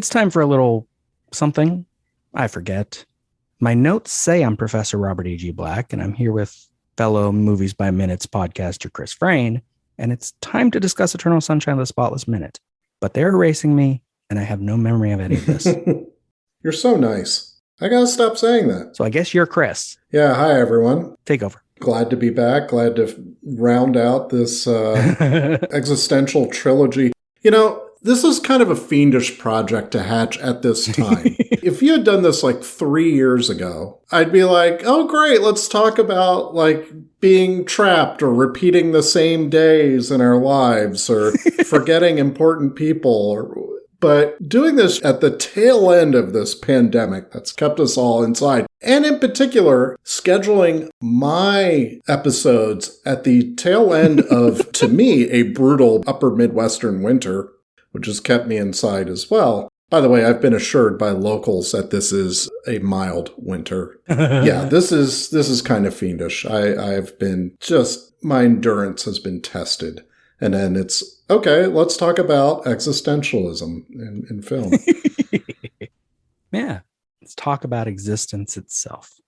It's time for a little something. I forget. My notes say I'm Professor Robert E.G. Black, and I'm here with fellow Movies by Minutes podcaster Chris Frain, and it's time to discuss Eternal Sunshine of the Spotless Minute. But they're erasing me, and I have no memory of any of this. You're so nice. I gotta stop saying that. So I guess you're Chris. Yeah, hi everyone. Take over. Glad to be back. Glad to round out this existential trilogy. You know, this is kind of a fiendish project to hatch at this time. If you had done this like 3 years ago, I'd be like, oh great, let's talk about like being trapped or repeating the same days in our lives or forgetting important people. But doing this at the tail end of this pandemic that's kept us all inside, and in particular, scheduling my episodes at the tail end of, to me, a brutal upper Midwestern winter, which has kept me inside as well. By the way, I've been assured by locals that this is a mild winter. Yeah, this is kind of fiendish. I've been my endurance has been tested. And then it's, okay, let's talk about existentialism in film. Yeah, let's talk about existence itself.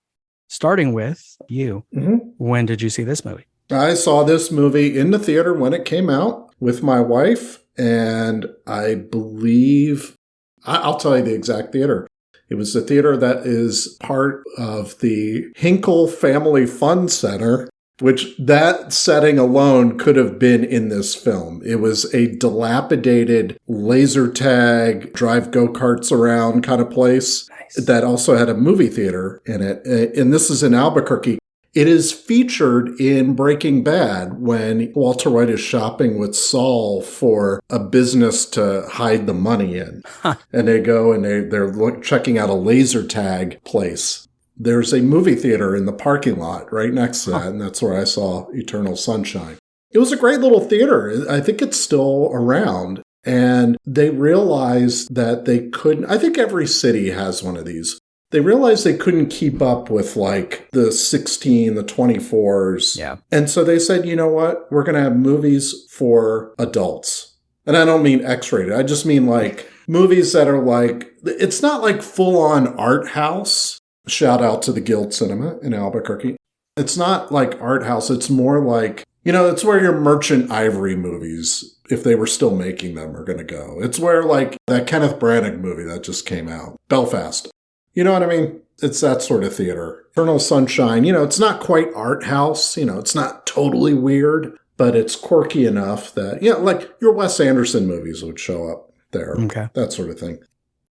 Starting with you. Mm-hmm. When did you see this movie? I saw this movie in the theater when it came out with my wife, and I believe, I'll tell you the exact theater. It was the theater that is part of the Hinkle Family Fun Center, which that setting alone could have been in this film. It was a dilapidated laser tag, drive go-karts around kind of place. Nice. That also had a movie theater in it. And this is in Albuquerque. It is featured in Breaking Bad when Walter White is shopping with Saul for a business to hide the money in. Huh. And they go and they're checking out a laser tag place. There's a movie theater in the parking lot right next to that, and that's where I saw Eternal Sunshine. It was a great little theater. I think it's still around. And they realized that they couldn't, I think every city has one of these. They realized they couldn't keep up with like the 16, the 24s. Yeah. And so they said, you know what? We're going to have movies for adults. And I don't mean X-rated. I just mean like movies that are like, it's not like full-on art house. Shout out to the Guild Cinema in Albuquerque. It's not like art house. It's more like, it's where your Merchant Ivory movies, if they were still making them, are going to go. It's where like that Kenneth Branagh movie that just came out, Belfast. You know what I mean? It's that sort of theater. Eternal Sunshine, it's not quite art house. It's not totally weird, but it's quirky enough that, like your Wes Anderson movies would show up there. Okay. That sort of thing.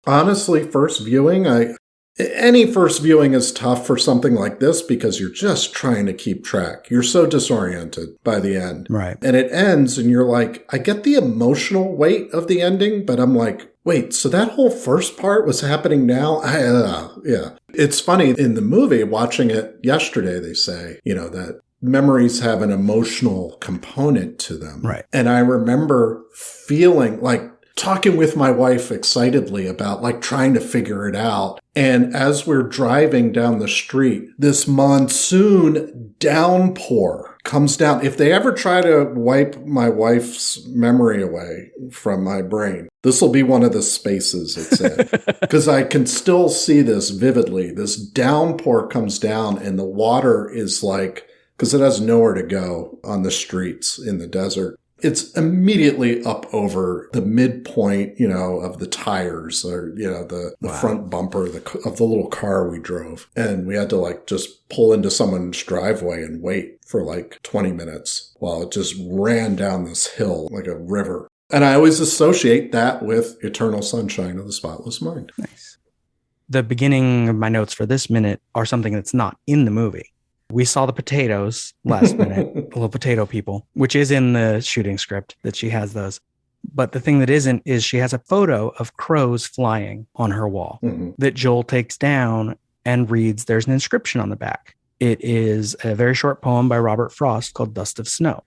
Honestly, first viewing, any first viewing is tough for something like this because you're just trying to keep track. You're so disoriented by the end. Right. And it ends and you're like, I get the emotional weight of the ending, but I'm like, wait, so that whole first part was happening now? Yeah. It's funny, in the movie, watching it yesterday, they say, that memories have an emotional component to them. Right. And I remember feeling like, talking with my wife excitedly about like trying to figure it out. And as we're driving down the street, this monsoon downpour comes down. If they ever try to wipe my wife's memory away from my brain, this will be one of the spaces it's in. Because I can still see this vividly. This downpour comes down and the water is like, because it has nowhere to go on the streets in the desert. It's immediately up over the midpoint, of the tires or, the wow. front bumper of the little car we drove. And we had to like just pull into someone's driveway and wait for like 20 minutes while it just ran down this hill like a river. And I always associate that with Eternal Sunshine of the Spotless Mind. Nice. The beginning of my notes for this minute are something that's not in the movie. We saw the potatoes last minute, the little potato people, which is in the shooting script that she has those. But the thing that isn't is she has a photo of crows flying on her wall that Joel takes down and reads. There's an inscription on the back. It is a very short poem by Robert Frost called Dust of Snow.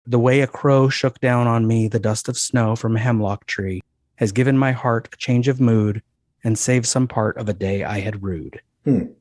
The way a crow shook down on me the dust of snow from a hemlock tree has given my heart a change of mood and saved some part of a day I had rued. And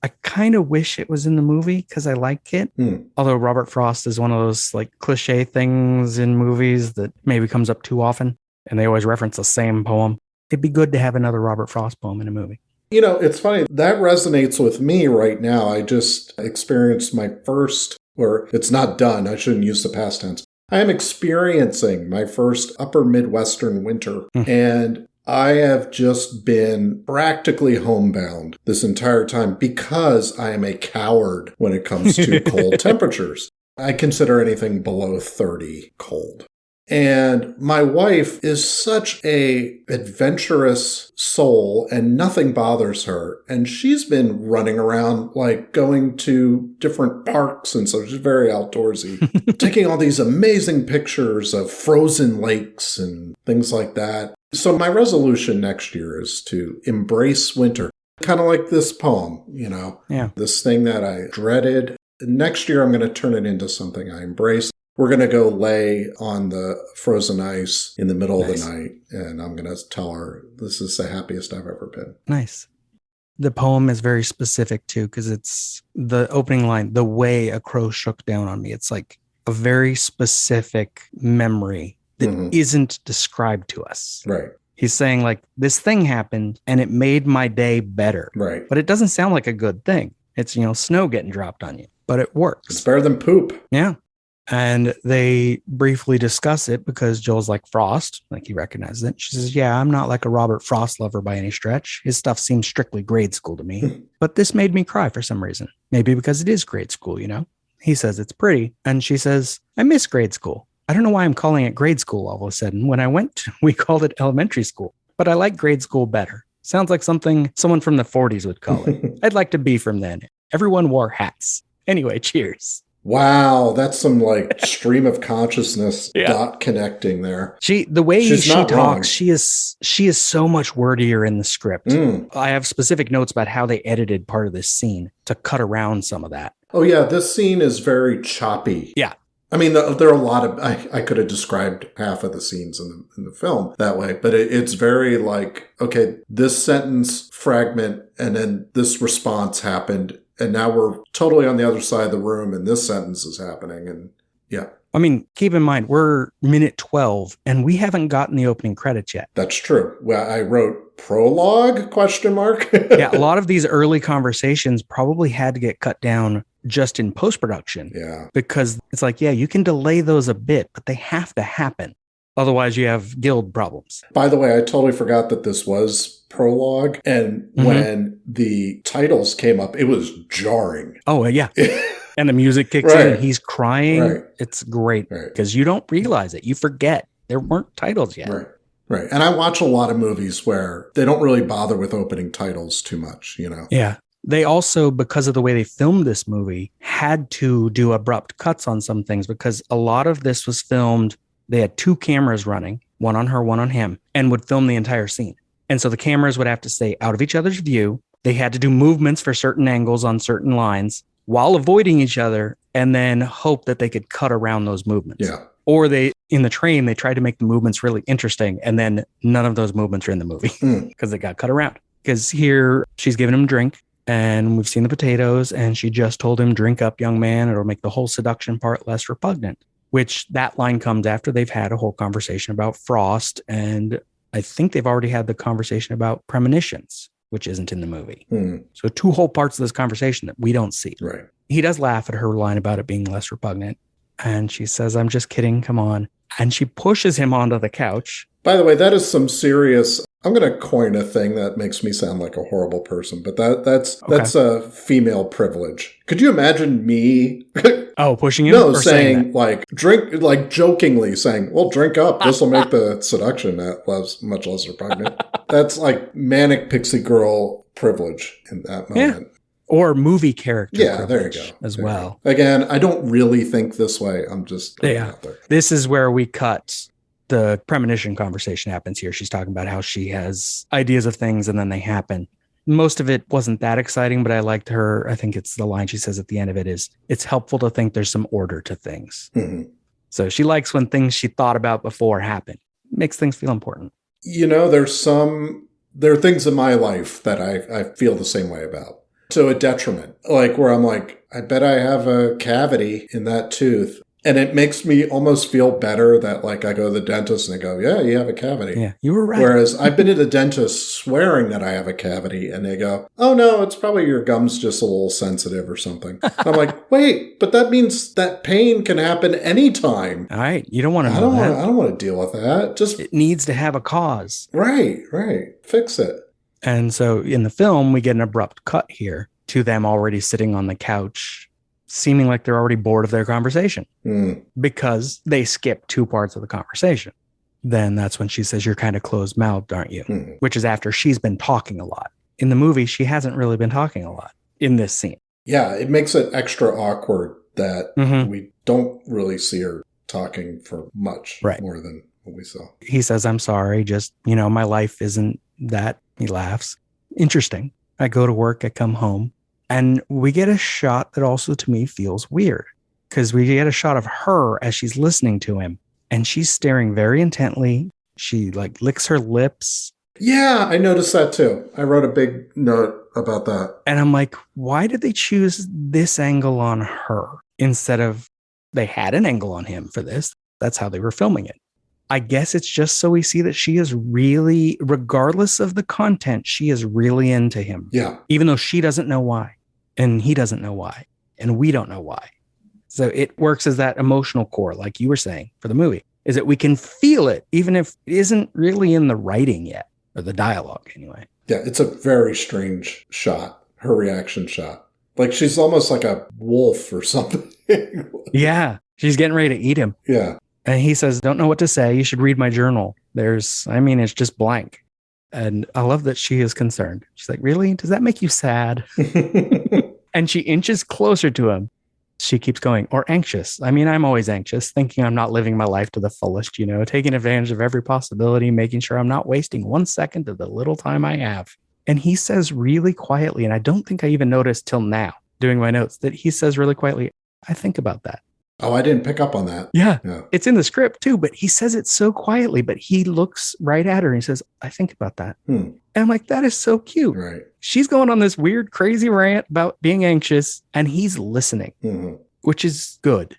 I kind of wish it was in the movie because I like it. Although Robert Frost is one of those like cliche things in movies that maybe comes up too often. And they always reference the same poem. it'd be good to have another Robert Frost poem in a movie. It's funny. That resonates with me right now. I just experienced my first, or it's not done. I shouldn't use the past tense. I am experiencing my first upper Midwestern winter. And I have just been practically homebound this entire time because I am a coward when it comes to cold temperatures. I consider anything below 30 cold. And my wife is such a adventurous soul and nothing bothers her. And she's been running around like going to different parks and so she's very outdoorsy, taking all these amazing pictures of frozen lakes and things like that. So my resolution next year is to embrace winter, kind of like this poem, this thing that I dreaded. Next year, I'm going to turn it into something I embrace. We're going to go lay on the frozen ice in the middle of the night, and I'm going to tell her this is the happiest I've ever been. Nice. The poem is very specific, too, because it's the opening line, the way a crow shook down on me. It's like a very specific memory that isn't described to us. Right. He's saying, like, this thing happened, and it made my day better. Right. But it doesn't sound like a good thing. It's, snow getting dropped on you, but it works. It's better than poop. Yeah. And they briefly discuss it because Joel's like, Frost, like he recognizes it. She says, yeah, I'm not like a Robert Frost lover by any stretch. His stuff seems strictly grade school to me. But this made me cry for some reason. Maybe because it is grade school, He says it's pretty. And she says, I miss grade school. I don't know why I'm calling it grade school all of a sudden. When I went, we called it elementary school. But I like grade school better. Sounds like something someone from the 40s would call it. I'd like to be from then. Everyone wore hats. Anyway, cheers. Wow, that's some like stream of consciousness dot connecting there. The way she talks, wrong. she is so much wordier in the script. I have specific notes about how they edited part of this scene to cut around some of that. Oh yeah, this scene is very choppy. Yeah. I mean, there are a lot of, I could have described half of the scenes in the film that way, but it's very like, okay, this sentence fragment and then this response happened. And now we're totally on the other side of the room and this sentence is happening. And yeah. I mean, keep in mind, we're minute 12 and we haven't gotten the opening credits yet. That's true. Well, I wrote prologue ? Yeah, a lot of these early conversations probably had to get cut down just in post-production. Yeah. Because it's like, yeah, you can delay those a bit, but they have to happen. Otherwise, you have guild problems. By the way, I totally forgot that this was prologue. And when the titles came up, it was jarring. Oh, yeah. And the music kicks in and he's crying. Right. It's great because you don't realize it. You forget there weren't titles yet. Right. And I watch a lot of movies where they don't really bother with opening titles too much, Yeah. They also, because of the way they filmed this movie, had to do abrupt cuts on some things because a lot of this was filmed. They had two cameras running, one on her, one on him, and would film the entire scene. And so the cameras would have to stay out of each other's view. They had to do movements for certain angles on certain lines while avoiding each other and then hope that they could cut around those movements. Yeah. Or in the train, they tried to make the movements really interesting. And then none of those movements are in the movie because they got cut around. Because here she's giving him a drink and we've seen the potatoes and she just told him, drink up, young man. It'll make the whole seduction part less repugnant, which that line comes after they've had a whole conversation about Frost. And I think they've already had the conversation about premonitions, which isn't in the movie. So two whole parts of this conversation that we don't see. Right. He does laugh at her line about it being less repugnant. And she says, I'm just kidding. Come on. And she pushes him onto the couch. By the way, that is some serious, I'm going to coin a thing that makes me sound like a horrible person, but that's a female privilege. Could you imagine me? Pushing him? No, saying like, drink, like jokingly saying, well, drink up. This will make the seduction much less repugnant. That's like manic pixie girl privilege in that moment. Yeah. Or movie character. Yeah, there you go. As well. Again, I don't really think this way. I'm just putting it out there. This is where we cut. The premonition conversation happens here. She's talking about how she has ideas of things and then they happen. Most of it wasn't that exciting, but I liked her. I think it's the line she says at the end of it is, it's helpful to think there's some order to things. So she likes when things she thought about before happen. Makes things feel important. There are things in my life that I feel the same way about. To a detriment, like where I'm like, I bet I have a cavity in that tooth. And it makes me almost feel better that like I go to the dentist and they go, yeah, you have a cavity. Yeah, you were right. Whereas I've been to the dentist swearing that I have a cavity and they go, oh no, it's probably your gum's just a little sensitive or something. I'm like, wait, but that means that pain can happen anytime. All right. You don't want to know that. I don't want to deal with that. Just it needs to have a cause. Right. Fix it. And so in the film, we get an abrupt cut here to them already sitting on the couch, seeming like they're already bored of their conversation because they skip 2 parts of the conversation. Then that's when she says, you're kind of closed-mouthed, aren't you? Which is after she's been talking a lot. In the movie, she hasn't really been talking a lot in this scene. Yeah, it makes it extra awkward that we don't really see her talking for much more than what we saw. He says, I'm sorry, just, my life isn't that. He laughs. Interesting. I go to work, I come home. And we get a shot that also to me feels weird because we get a shot of her as she's listening to him and she's staring very intently. She like licks her lips. Yeah, I noticed that too. I wrote a big note about that. And I'm like, why did they choose this angle on her instead of they had an angle on him for this? That's how they were filming it. I guess it's just so we see that she is really, regardless of the content, she is really into him. Yeah. Even though she doesn't know why. And he doesn't know why. And we don't know why. So it works as that emotional core, like you were saying, for the movie, is that we can feel it, even if it isn't really in the writing yet, or the dialogue anyway. Yeah, it's a very strange shot, her reaction shot. Like she's almost like a wolf or something. Yeah, she's getting ready to eat him. Yeah. And he says, don't know what to say. You should read my journal. It's just blank. And I love that she is concerned. She's like, really? Does that make you sad? And she inches closer to him. She keeps going, or anxious. I'm always anxious, thinking I'm not living my life to the fullest, taking advantage of every possibility, making sure I'm not wasting 1 second of the little time I have. And he says really quietly, and I don't think I even noticed till now, doing my notes, that he says really quietly, I think about that. Oh, I didn't pick up on that. Yeah. It's in the script too, but he says it so quietly, but he looks right at her and he says, I think about that. And I'm like, that is so cute. Right. She's going on this weird, crazy rant about being anxious and he's listening, which is good.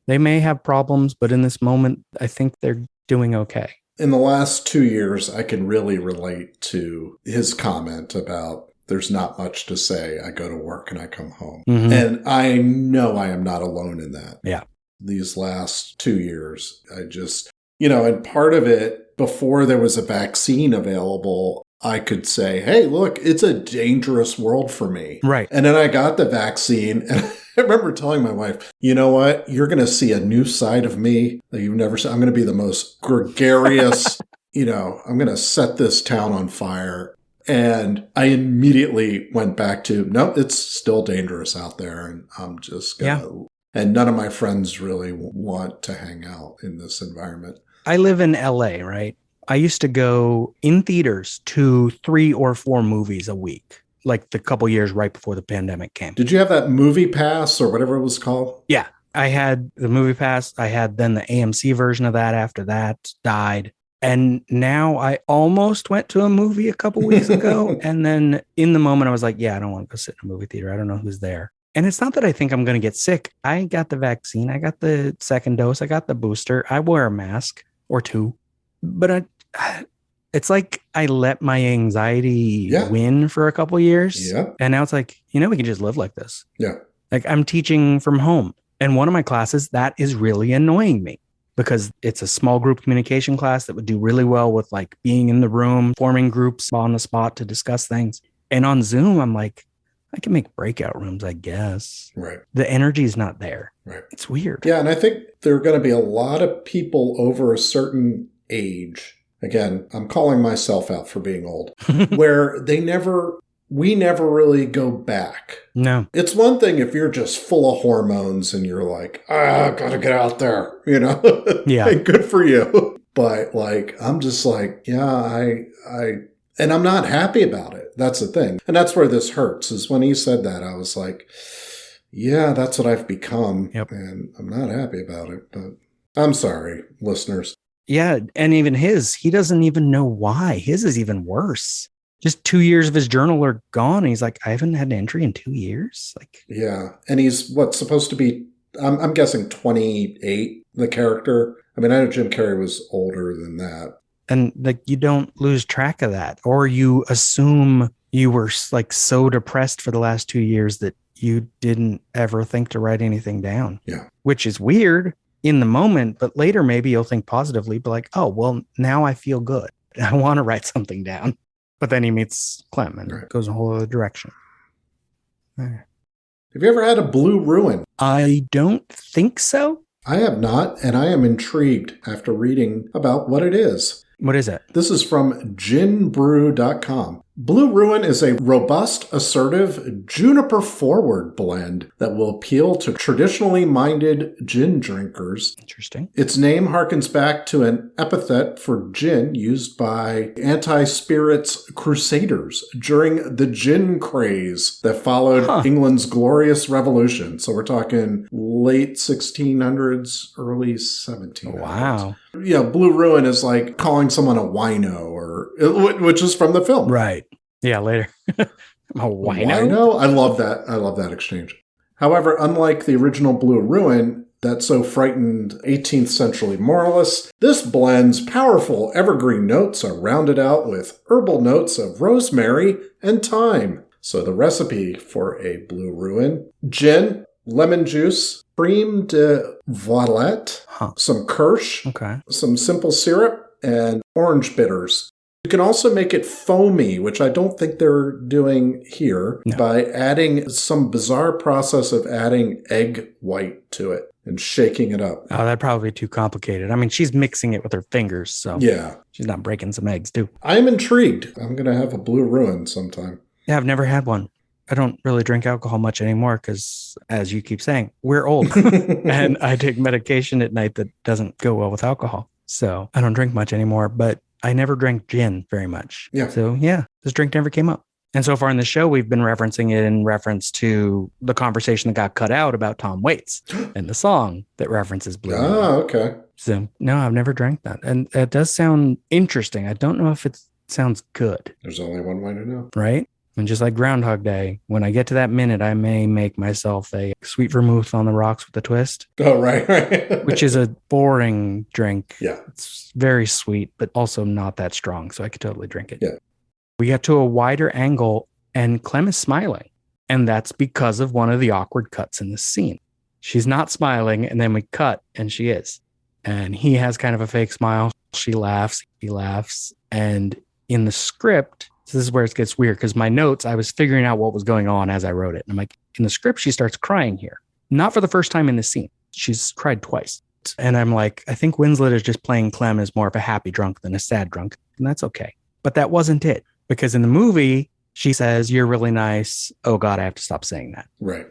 They may have problems, but in this moment, I think they're doing okay. In the last 2 years, I can really relate to his comment about there's not much to say. I go to work and I come home. And I know I am not alone in that. Yeah. These last 2 years, I just, and part of it, before there was a vaccine available, I could say, hey, look, it's a dangerous world for me. Right. And then I got the vaccine and I remember telling my wife, you know what? You're going to see a new side of me that you've never seen. I'm going to be the most gregarious, I'm going to set this town on fire. And I immediately went back to, no, it's still dangerous out there. And I'm just going to, and none of my friends really want to hang out in this environment. I live in LA, right? I used to go in theaters to 3 or 4 movies a week, like the couple years right before the pandemic came. Did you have that movie pass or whatever it was called? Yeah, I had the movie pass. I had then the AMC version of that after that died. And now I almost went to a movie a couple weeks ago. And then in the moment, I was like, yeah, I don't want to go sit in a movie theater. I don't know who's there. And it's not that I think I'm going to get sick. I got the vaccine. I got the second dose. I got the booster. I wear a mask or 2. But it's like I let my anxiety win for a couple years. Yeah. And now it's like, we can just live like this. Yeah. Like I'm teaching from home. And one of my classes, that is really annoying me. Because it's a small group communication class that would do really well with like being in the room, forming groups on the spot to discuss things. And on Zoom, I'm like, I can make breakout rooms, I guess. Right. The energy is not there. Right. It's weird. Yeah. And I think there are going to be a lot of people over a certain age. Again, I'm calling myself out for being old, where we never really go back. No. It's one thing if you're just full of hormones and you're like, gotta get out there, Yeah. Hey, good for you. But like, I'm just like, yeah, and I'm not happy about it. That's the thing. And that's where this hurts is when he said that, I was like, yeah, that's what I've become. Yep. And I'm not happy about it, but I'm sorry, listeners. Yeah. And even he doesn't even know why. His is even worse. Just 2 years of his journal are gone. And he's like, I haven't had an entry in 2 years. Like, yeah. And he's supposed to be I'm guessing 28, the character. I mean, I know Jim Carrey was older than that. And like, you don't lose track of that, or you assume you were like so depressed for the last 2 years that you didn't ever think to write anything down. Yeah. Which is weird in the moment, but later maybe you'll think positively, but like, oh, well, now I feel good. I want to write something down. But then he meets Clem and goes in a whole other direction. Have you ever had a blue ruin? I don't think so. I have not, and I am intrigued after reading about what it is. What is it? This is from ginbrew.com. Blue Ruin is a robust, assertive, juniper-forward blend that will appeal to traditionally minded gin drinkers. Interesting. Its name harkens back to an epithet for gin used by anti-spirits crusaders during the gin craze that followed England's glorious revolution. So we're talking late 1600s, early 1700s. Wow. Yeah, Blue Ruin is like calling someone a wino, which is from the film. Right. Yeah, later. A wino? Wino? I love that. I love that exchange. However, unlike the original Blue Ruin that so frightened 18th century moralists, this blend's powerful evergreen notes are rounded out with herbal notes of rosemary and thyme. So the recipe for a Blue Ruin: gin, lemon juice, creme de voilette, some kirsch, some simple syrup, and orange bitters. You can also make it foamy, which I don't think they're doing here, by adding some bizarre process of adding egg white to it and shaking it up. Oh, that'd probably be too complicated. I mean, she's mixing it with her fingers, so yeah, she's not breaking some eggs, too. I'm intrigued. I'm going to have a Blue Ruin sometime. Yeah, I've never had one. I don't really drink alcohol much anymore because, as you keep saying, we're old. And I take medication at night that doesn't go well with alcohol. So I don't drink much anymore, but I never drank gin very much. Yeah. So yeah, this drink never came up. And so far in the show, we've been referencing it in reference to the conversation that got cut out about Tom Waits and the song that references Blue. Oh, okay. So no, I've never drank that. And it does sound interesting. I don't know if it sounds good. There's only one way to know. Right? And just like Groundhog Day, when I get to that minute, I may make myself a sweet vermouth on the rocks with a twist. Oh, right. Which is a boring drink. Yeah. It's very sweet, but also not that strong. So I could totally drink it. Yeah. We get to a wider angle and Clem is smiling. And that's because of one of the awkward cuts in the scene. She's not smiling. And then we cut and she is. And he has kind of a fake smile. She laughs. He laughs. And in the script, so this is where it gets weird because my notes, I was figuring out what was going on as I wrote it. And I'm like, in the script, she starts crying here. Not for the first time in the scene. She's cried twice. And I'm like, I think Winslet is just playing Clem as more of a happy drunk than a sad drunk. And that's okay. But that wasn't it. Because in the movie, she says, "You're really nice. Oh God, I have to stop saying that." Right.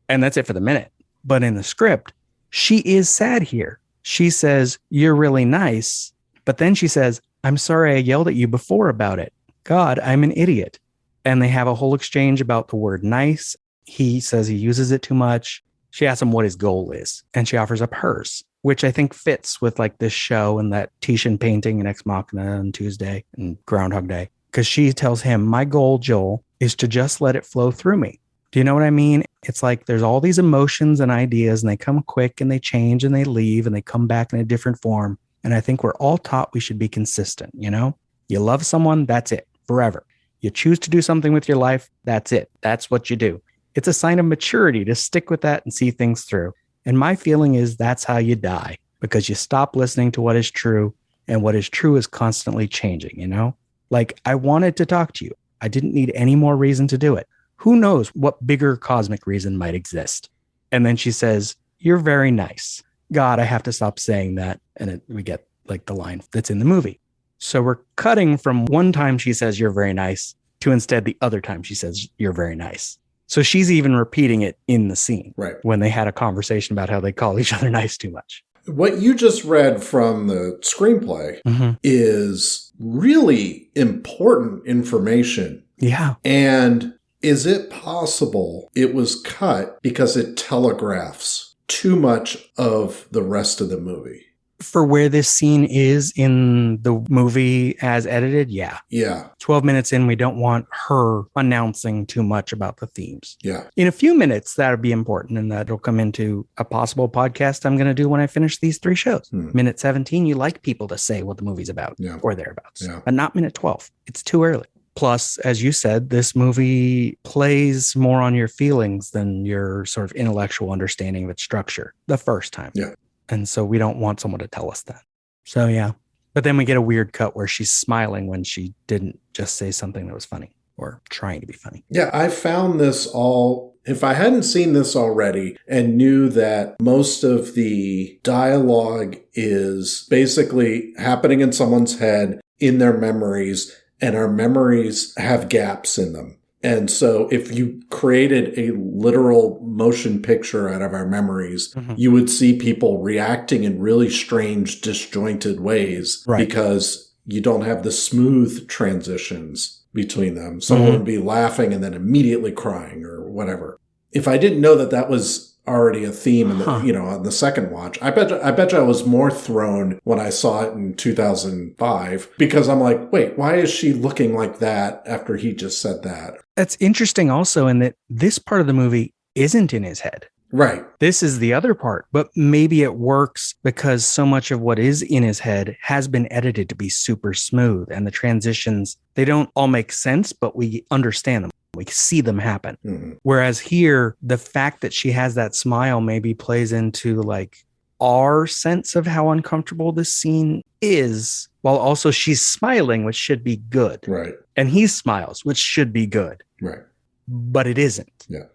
And that's it for the minute. But in the script, she is sad here. She says, "You're really nice." But then she says, "I'm sorry I yelled at you before about it. God, I'm an idiot." And they have a whole exchange about the word nice. He says he uses it too much. She asks him what his goal is, and she offers up hers, which I think fits with like this show and that Titian painting and Ex Machina on Tuesday and Groundhog Day. Because she tells him, "My goal, Joel, is to just let it flow through me." Do you know what I mean? It's like there's all these emotions and ideas, and they come quick and they change and they leave and they come back in a different form. And I think we're all taught we should be consistent, you know? You love someone, that's it, forever. You choose to do something with your life, that's it. That's what you do. It's a sign of maturity to stick with that and see things through. And my feeling is that's how you die, because you stop listening to what is true, and what is true is constantly changing, you know? Like, I wanted to talk to you. I didn't need any more reason to do it. Who knows what bigger cosmic reason might exist? And then she says, "You're very nice." God, I have to stop saying that. And we get like the line that's in the movie. So we're cutting from one time she says, "You're very nice," to instead the other time she says, "You're very nice." So she's even repeating it in the scene. Right. When they had a conversation about how they call each other nice too much. What you just read from the screenplay is really important information. Yeah. And is it possible it was cut because it telegraphs too much of the rest of the movie? For where this scene is in the movie as edited, yeah. Yeah. 12 minutes in, we don't want her announcing too much about the themes. Yeah. In a few minutes, that'll be important, and that'll come into a possible podcast I'm going to do when I finish these 3 shows. Minute 17, you like people to say what the movie's about or thereabouts, but not minute 12. It's too early. Plus, as you said, this movie plays more on your feelings than your sort of intellectual understanding of its structure the first time. Yeah. And so we don't want someone to tell us that. So, yeah. But then we get a weird cut where she's smiling when she didn't just say something that was funny or trying to be funny. Yeah, I found this all, if I hadn't seen this already and knew that most of the dialogue is basically happening in someone's head, in their memories, and our memories have gaps in them. And so if you created a literal motion picture out of our memories, you would see people reacting in really strange, disjointed ways because you don't have the smooth transitions between them. Someone would be laughing and then immediately crying or whatever. If I didn't know that that was already a theme in the, on the second watch, I bet you I was more thrown when I saw it in 2005 because I'm like, wait, why is she looking like that after he just said that? That's interesting also in that this part of the movie isn't in his head. Right. This is the other part, but maybe it works because so much of what is in his head has been edited to be super smooth, and the transitions, they don't all make sense, but we understand them. We see them happen. Whereas here, the fact that she has that smile maybe plays into like our sense of how uncomfortable this scene is, while also she's smiling, which should be good. Right. And he smiles, which should be good. Right. But it isn't. Yeah.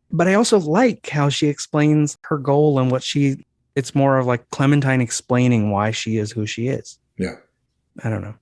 But I also like how she explains her goal and it's more of like Clementine explaining why she is who she is. Yeah. I don't know.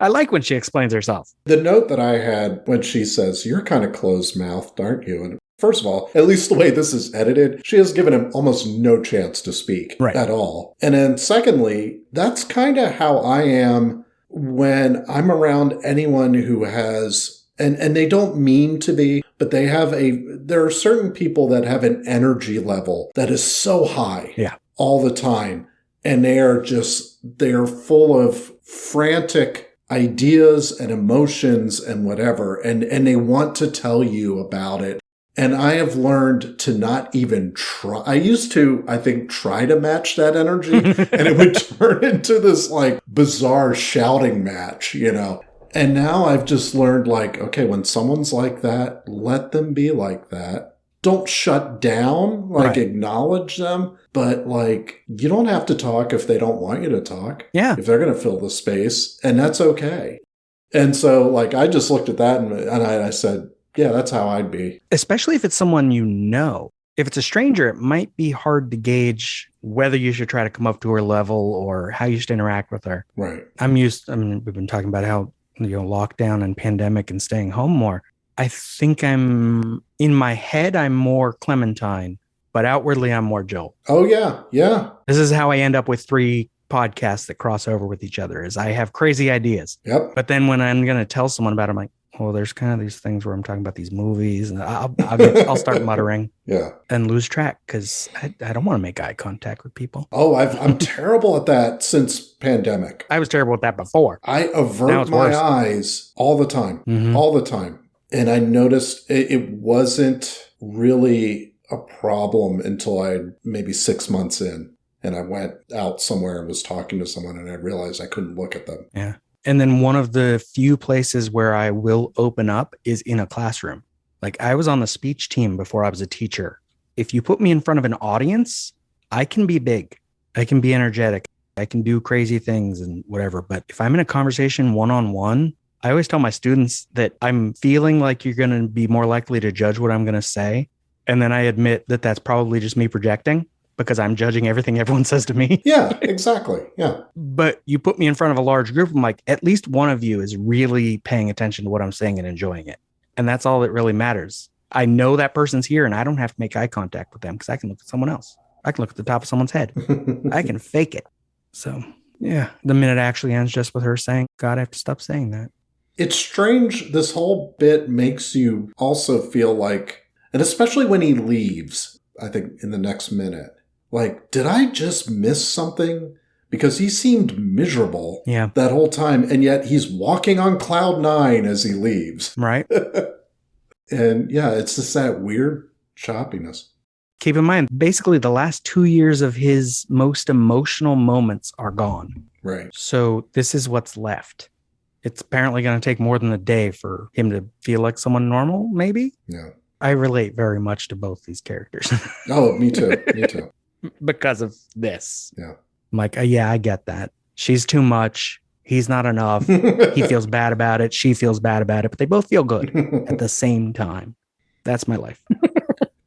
I like when she explains herself. The note that I had when she says, "You're kind of closed-mouthed, aren't you?" And first of all, at least the way this is edited, she has given him almost no chance to speak at all. And then secondly, that's kind of how I am when I'm around anyone who has, and they don't mean to be, but there are certain people that have an energy level that is so high all the time. And they are full of frantic ideas and emotions and whatever, and they want to tell you about it. And I have learned to not even try. I used to, I think, try to match that energy, and it would turn into this like bizarre shouting match, And now I've just learned like, okay, when someone's like that, let them be like that. Don't shut down, acknowledge them, but you don't have to talk if they don't want you to talk. Yeah. If they're going to fill the space, and that's okay. And so I just looked at that and I said, yeah, that's how I'd be. Especially if it's someone you know. If it's a stranger, it might be hard to gauge whether you should try to come up to her level or how you should interact with her. Right. we've been talking about how, lockdown and pandemic and staying home more. I think in my head, I'm more Clementine, but outwardly I'm more Joel. Oh, yeah. Yeah. This is how I end up with 3 podcasts that cross over with each other is I have crazy ideas. Yep. But then when I'm going to tell someone about it, I'm like, well, there's kind of these things where I'm talking about these movies and I'll start muttering and lose track because I don't want to make eye contact with people. Oh, I'm terrible at that since pandemic. I was terrible at that before. I avert my eyes all the time, all the time. And I noticed it wasn't really a problem until maybe 6 months in. And I went out somewhere and was talking to someone and I realized I couldn't look at them. Yeah. And then one of the few places where I will open up is in a classroom. Like I was on the speech team before I was a teacher. If you put me in front of an audience, I can be big. I can be energetic. I can do crazy things and whatever. But if I'm in a conversation one-on-one, I always tell my students that I'm feeling like you're going to be more likely to judge what I'm going to say. And then I admit that that's probably just me projecting because I'm judging everything everyone says to me. Yeah, exactly. Yeah. But you put me in front of a large group, I'm like, at least one of you is really paying attention to what I'm saying and enjoying it. And that's all that really matters. I know that person's here and I don't have to make eye contact with them because I can look at someone else. I can look at the top of someone's head. I can fake it. So, yeah, the minute actually ends just with her saying, God, I have to stop saying that. It's strange. This whole bit makes you also feel like, and especially when he leaves, I think in the next minute, like, did I just miss something? because he seemed miserable that whole time. And yet he's walking on cloud 9 as he leaves. Right. And yeah, it's just that weird choppiness. Keep in mind, basically the last 2 years of his most emotional moments are gone. Right. So this is what's left. It's apparently going to take more than a day for him to feel like someone normal, maybe? Yeah. I relate very much to both these characters. Oh, me too. Me too. Because of this. Yeah. I'm like, yeah, I get that. She's too much. He's not enough. He feels bad about it. She feels bad about it. But they both feel good at the same time. That's my life.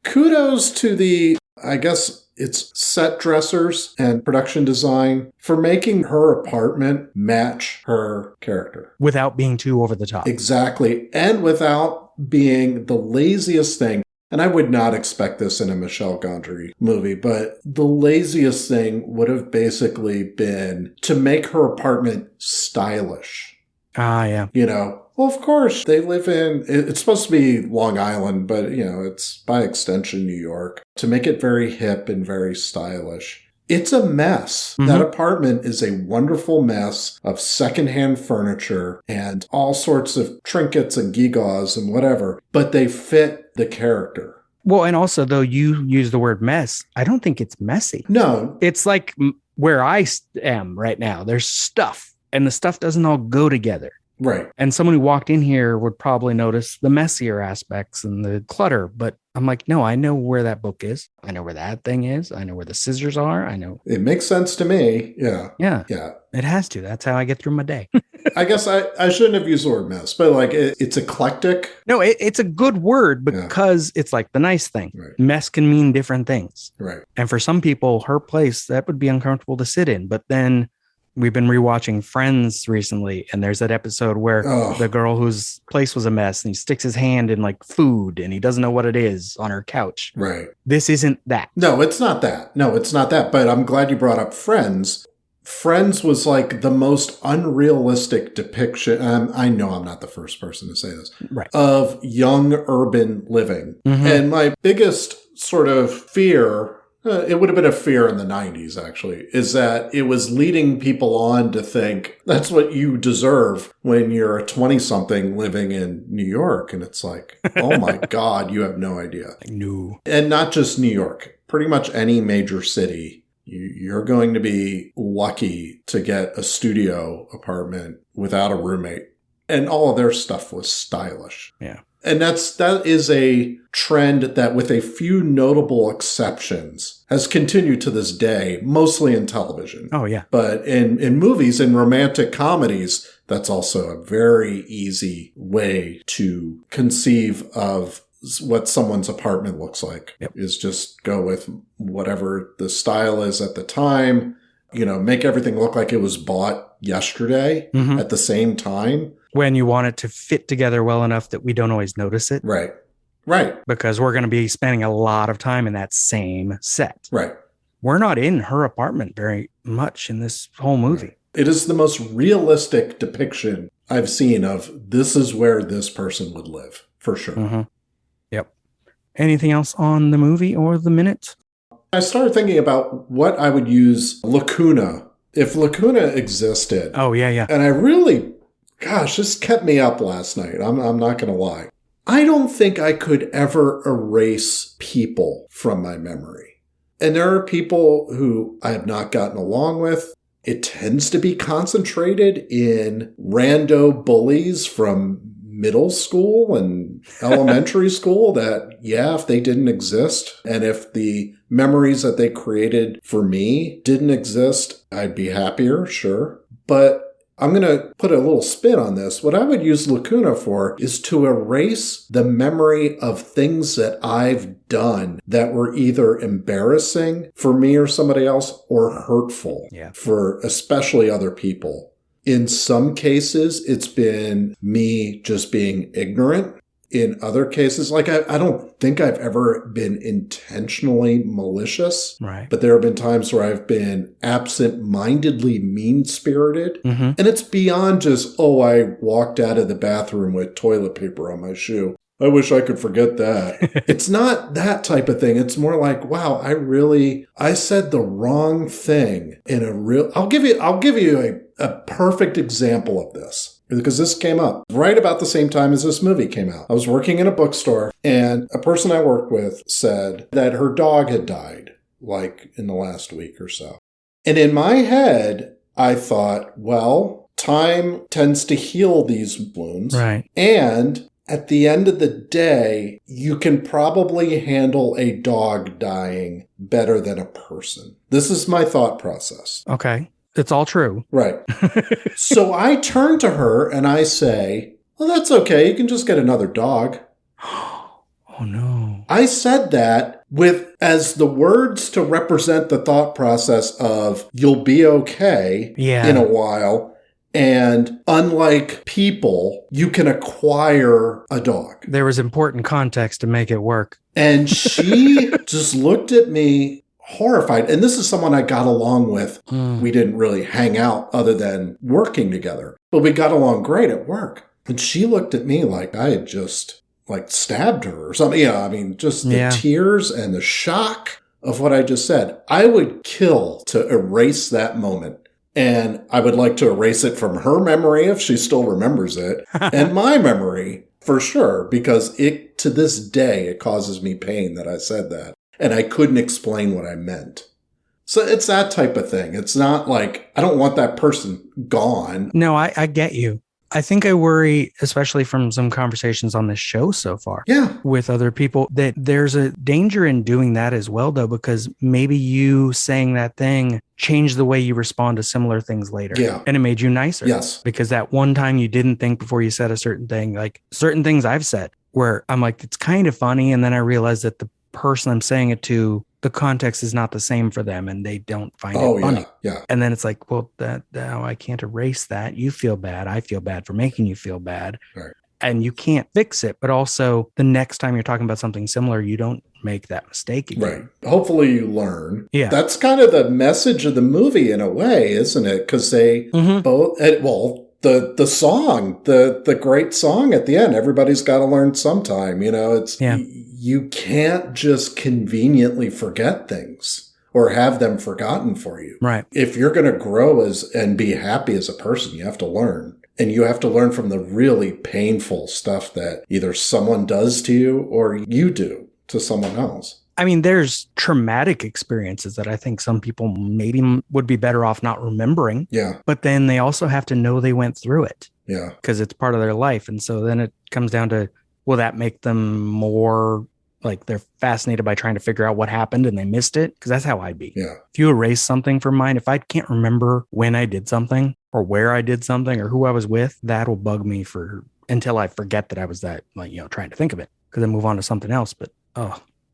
Kudos to the, I guess it's set dressers and production design for making her apartment match her character. Without being too over the top. Exactly. And without being the laziest thing. And I would not expect this in a Michel Gondry movie, but the laziest thing would have basically been to make her apartment stylish. Ah, yeah. You know, well, of course, they live in, it's supposed to be Long Island, but, you know, it's by extension New York. To make it very hip and very stylish. It's a mess. Mm-hmm. That apartment is a wonderful mess of secondhand furniture and all sorts of trinkets and gewgaws and whatever, but they fit the character. Well, and also, though you use the word mess, I don't think it's messy. No. It's like where I am right now. There's stuff, and the stuff doesn't all go together. Right. And someone who walked in here would probably notice the messier aspects and the clutter. But I'm like, no, I know where that book is. I know where that thing is. I know where the scissors are. I know. It makes sense to me. Yeah. Yeah. Yeah. It has to. That's how I get through my day. I guess I shouldn't have used the word mess, but like it's eclectic. No, it's a good word because it's like the nice thing. Right. Mess can mean different things. Right. And for some people, her place, that would be uncomfortable to sit in. But then we've been rewatching Friends recently, and there's that episode where the girl whose place was a mess, and he sticks his hand in like food, and he doesn't know what it is on her couch. Right. This isn't that. No, it's not that. No, it's not that. But I'm glad you brought up Friends. Friends was like the most unrealistic depiction. I know I'm not the first person to say this. Right. Of young urban living. Mm-hmm. And my biggest sort of fear, it would have been a fear in the 90s, actually, is that it was leading people on to think that's what you deserve when you're a 20-something living in New York. And it's like, oh my God, you have no idea. No. And not just New York, pretty much any major city. You're going to be lucky to get a studio apartment without a roommate. And all of their stuff was stylish. Yeah. And that is a trend that, with a few notable exceptions, has continued to this day, mostly in television. Oh, yeah. But in movies and romantic comedies, that's also a very easy way to conceive of what someone's apartment looks like. Yep. Is just go with whatever the style is at the time, make everything look like it was bought yesterday at the same time. When you want it to fit together well enough that we don't always notice it. Right. Right. Because we're going to be spending a lot of time in that same set. Right. We're not in her apartment very much in this whole movie. Right. It is the most realistic depiction I've seen of this is where this person would live, for sure. Mm-hmm. Yep. Anything else on the movie or the minute? I started thinking about what I would use lacuna. If lacuna existed. Oh, yeah, yeah. And I really, gosh, this kept me up last night. I'm not going to lie. I don't think I could ever erase people from my memory. And there are people who I have not gotten along with. It tends to be concentrated in rando bullies from middle school and elementary school that, if they didn't exist, and if the memories that they created for me didn't exist, I'd be happier, sure. But I'm going to put a little spin on this. What I would use lacuna for is to erase the memory of things that I've done that were either embarrassing for me or somebody else or hurtful for especially other people. In some cases, it's been me just being ignorant. In other cases, like I don't think I've ever been intentionally malicious. Right. But there have been times where I've been absent-mindedly mean-spirited. Mm-hmm. And it's beyond just, I walked out of the bathroom with toilet paper on my shoe. I wish I could forget that. It's not that type of thing. It's more like, wow, I said the wrong thing in a real, I'll give you a perfect example of this. Because this came up right about the same time as this movie came out. I was working in a bookstore, and a person I worked with said that her dog had died, like in the last week or so. And in my head, I thought, well, time tends to heal these wounds. Right. And at the end of the day, you can probably handle a dog dying better than a person. This is my thought process. Okay. It's all true. Right. So I turn to her and I say, well, that's okay. You can just get another dog. Oh, no. I said that with as the words to represent the thought process of you'll be okay in a while. And unlike people, you can acquire a dog. There was important context to make it work. And she just looked at me horrified. And this is someone I got along with. We didn't really hang out other than working together, but we got along great at work. And she looked at me like I had just like stabbed her or something. Yeah, I mean, just the tears and the shock of what I just said. I would kill to erase that moment. And I would like to erase it from her memory if she still remembers it, and my memory for sure, because it to this day, it causes me pain that I said that. And I couldn't explain what I meant. So it's that type of thing. It's not like, I don't want that person gone. No, I get you. I think I worry, especially from some conversations on this show so far with other people, that there's a danger in doing that as well, though, because maybe you saying that thing changed the way you respond to similar things later. Yeah. And it made you nicer. Yes. Because that one time you didn't think before you said a certain thing, like certain things I've said where I'm like, it's kind of funny. And then I realized that the person I'm saying it to, the context is not the same for them and they don't find it funny. Yeah. And then it's like, well, now I can't erase that. You feel bad. I feel bad for making you feel bad. Right. And you can't fix it. But also the next time you're talking about something similar, you don't make that mistake again. Right. Hopefully you learn. Yeah. That's kind of the message of the movie in a way, isn't it? Because they both, the song, the great song at the end, everybody's got to learn sometime, it's, you can't just conveniently forget things or have them forgotten for you. Right. If you're going to grow and be happy as a person, you have to learn. And you have to learn from the really painful stuff that either someone does to you or you do to someone else. I mean, there's traumatic experiences that I think some people maybe would be better off not remembering. Yeah. But then they also have to know they went through it. Yeah. Because it's part of their life. And so then it comes down to, will that make them more like they're fascinated by trying to figure out what happened and they missed it? Because that's how I'd be. Yeah. If you erase something from mine, if I can't remember when I did something or where I did something or who I was with, that'll bug me until I forget that I was trying to think of it. Because I move on to something else. But,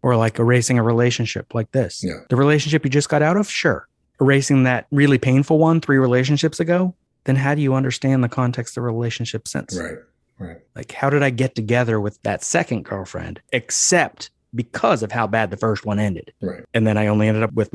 or like erasing a relationship like this. Yeah. The relationship you just got out of? Sure. Erasing that really painful one 3 relationships ago? Then how do you understand the context of the relationship since? Right. Right. Like, how did I get together with that second girlfriend, except because of how bad the first one ended? Right. And then I only ended up with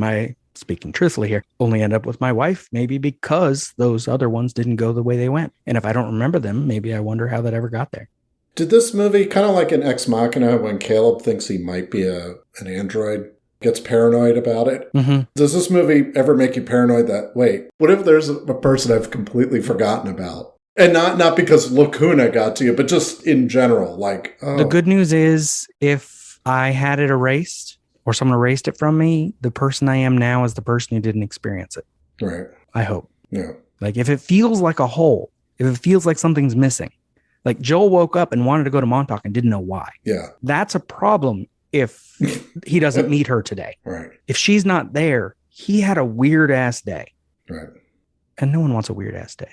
speaking truthfully here, only end up with my wife, maybe because those other ones didn't go the way they went. And if I don't remember them, maybe I wonder how that ever got there. Did this movie, kind of like an Ex Machina, when Caleb thinks he might be an android, gets paranoid about it? Mm-hmm. Does this movie ever make you paranoid that, wait, what if there's a person I've completely forgotten about? And not because Lacuna got to you, but just in general, like, oh. The good news is if I had it erased or someone erased it from me, the person I am now is the person who didn't experience it. Right. I hope. Yeah. Like if it feels like a hole, if it feels like something's missing, like Joel woke up and wanted to go to Montauk and didn't know why. Yeah. That's a problem if he doesn't meet her today. Right. If she's not there, he had a weird ass day. Right. And no one wants a weird ass day.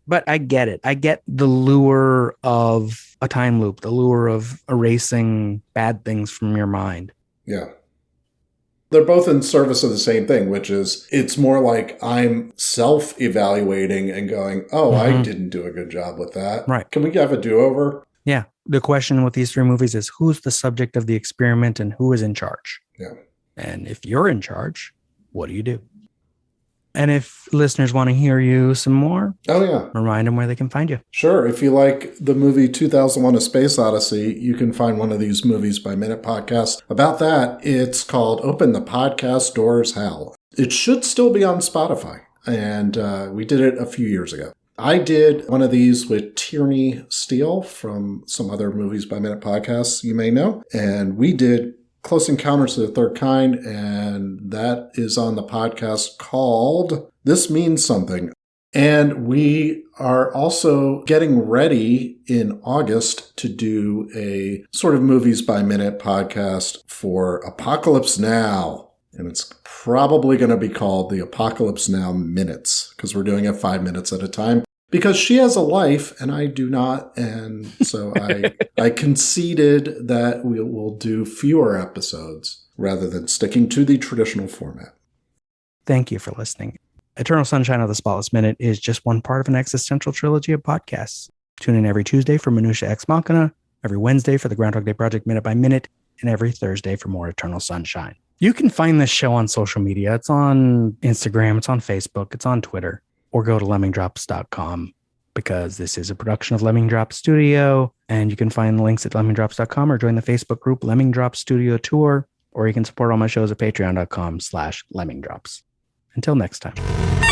But I get it. I get the lure of a time loop, the lure of erasing bad things from your mind. Yeah. They're both in service of the same thing, which is it's more like I'm self-evaluating and going, I didn't do a good job with that. Right. Can we have a do-over? Yeah. The question with these 3 movies is who's the subject of the experiment and who is in charge? Yeah. And if you're in charge, what do you do? And if listeners want to hear you some more, Oh, yeah. remind them where they can find you. Sure. If you like the movie 2001 A Space Odyssey, you can find one of these Movies by Minute podcasts. About that, it's called Open the Podcast Doors Hell. It should still be on Spotify, and we did it a few years ago. I did one of these with Tierney Steele from some other Movies by Minute podcasts you may know, and we did Close Encounters of the Third Kind, and that is on the podcast called This Means Something. And we are also getting ready in August to do a sort of Movies by Minute podcast for Apocalypse Now. And it's probably going to be called the Apocalypse Now Minutes, because we're doing it 5 minutes at a time. Because she has a life and I do not. And so I conceded that we will do fewer episodes rather than sticking to the traditional format. Thank you for listening. Eternal Sunshine of the Spotless Minute is just one part of an existential trilogy of podcasts. Tune in every Tuesday for Minutia Ex Machina, every Wednesday for the Groundhog Day Project Minute by Minute, and every Thursday for more Eternal Sunshine. You can find this show on social media. It's on Instagram, it's on Facebook, it's on Twitter. Or go to lemmingdrops.com, because this is a production of Lemming Drops Studio, and you can find the links at lemmingdrops.com or join the Facebook group Lemming Drops Studio Tour, or you can support all my shows at patreon.com/lemmingdrops. Until next time.